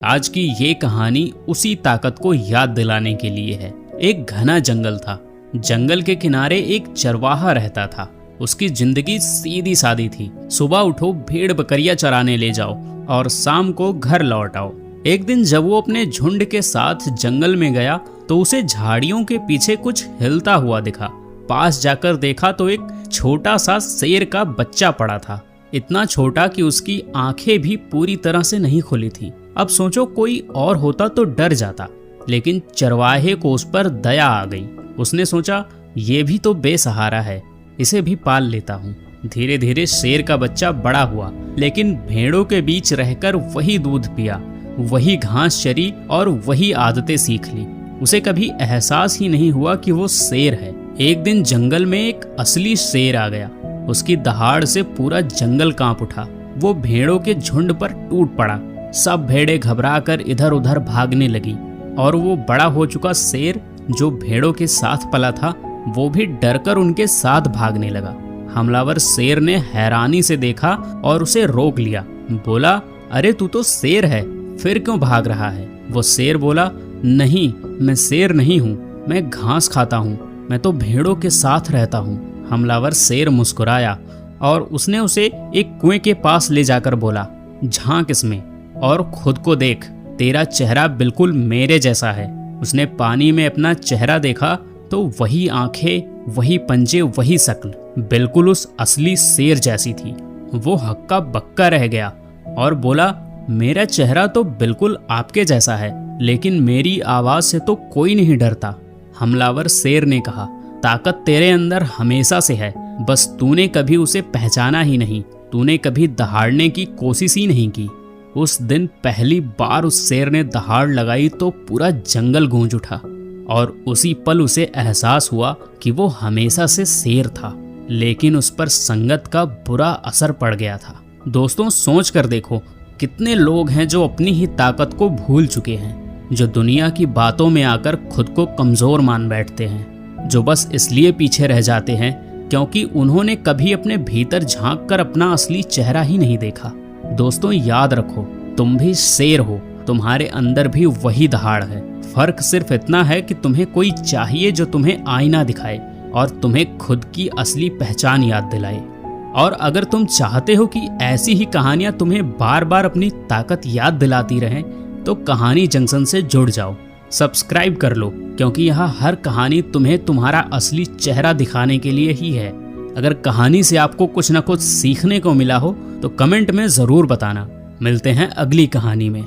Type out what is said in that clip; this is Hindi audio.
आज की ये कहानी उसी ताकत को याद दिलाने के लिए है। एक घना जंगल था। जंगल के किनारे एक चरवाहा रहता था। उसकी जिंदगी सीधी सादी थी। सुबह उठो, भेड़ बकरियां चराने ले जाओ और शाम को घर लौट आओ। एक दिन जब वो अपने झुंड के साथ जंगल में गया तो उसे झाड़ियों के पीछे कुछ हिलता हुआ दिखा। पास जाकर देखा तो एक छोटा सा शेर का बच्चा पड़ा था। इतना छोटा कि उसकी आंखें भी पूरी तरह से नहीं खुली थी। अब सोचो, कोई और होता तो डर जाता, लेकिन चरवाहे को उस पर दया आ गई। उसने सोचा, ये भी तो बेसहारा है, इसे भी पाल लेता हूँ। धीरे धीरे शेर का बच्चा बड़ा हुआ, लेकिन भेड़ों के बीच रहकर वही दूध पिया, वही घास चरी और वही आदतें सीख ली। उसे कभी एहसास ही नहीं हुआ कि वो शेर है। एक दिन जंगल में एक असली शेर आ गया। उसकी दहाड़ से पूरा जंगल कांप उठा। वो भेड़ों के झुंड पर टूट पड़ा। सब भेड़ें घबराकर इधर उधर भागने लगी और वो बड़ा हो चुका शेर जो भेड़ों के साथ पला था, वो भी डरकर उनके साथ भागने लगा। हमलावर शेर ने हैरानी से देखा और उसे रोक लिया। बोला, अरे तू तो शेर है, फिर क्यों भाग रहा है? वो शेर बोला, नहीं, मैं शेर नहीं हूँ, मैं घास खाता हूँ, मैं तो भेड़ों के साथ रहता हूँ। हमलावर शेर मुस्कुराया और उसने उसे एक कुएं के पास ले जाकर बोला, झांक इसमें और खुद को देख, तेरा चेहरा बिल्कुल मेरे जैसा है। उसने पानी में अपना चेहरा देखा तो वही आंखें, वही पंजे, वही शक्ल बिल्कुल उस असली शेर जैसी थी। वो हक्का बक्का रह गया और बोला, मेरा चेहरा तो बिल्कुल आपके जैसा है, लेकिन मेरी आवाज से तो कोई नहीं डरता। हमलावर शेर ने कहा, ताकत तेरे अंदर हमेशा से है, बस तूने कभी उसे पहचाना ही नहीं। तूने कभी दहाड़ने की कोशिश ही नहीं की। उस दिन पहली बार उस शेर ने दहाड़ लगाई तो पूरा जंगल गूंज उठा और उसी पल उसे एहसास हुआ कि वो हमेशा से शेर था, लेकिन उस पर संगत का बुरा असर पड़ गया था। दोस्तों, सोच कर देखो, कितने लोग हैं जो अपनी ही ताकत को भूल चुके हैं, जो दुनिया की बातों में आकर खुद को कमजोर मान बैठते हैं, जो बस इसलिए पीछे रह जाते हैं क्योंकि उन्होंने कभी अपने भीतर झांक कर अपना असली चेहरा ही नहीं देखा। दोस्तों, याद रखो, तुम भी शेर हो, तुम्हारे अंदर भी वही दहाड़ है। फर्क सिर्फ इतना है कि तुम्हें कोई चाहिए जो तुम्हें आईना दिखाए और तुम्हें खुद की असली पहचान याद दिलाए। और अगर तुम चाहते हो कि ऐसी ही कहानियां तुम्हें बार बार अपनी ताकत याद दिलाती रहें, तो कहानी जंक्शन से जुड़ जाओ, सब्सक्राइब कर लो, क्योंकि यहाँ हर कहानी तुम्हें तुम्हारा असली चेहरा दिखाने के लिए ही है। अगर कहानी से आपको कुछ न कुछ सीखने को मिला हो तो कमेंट में ज़रूर बताना। मिलते हैं अगली कहानी में।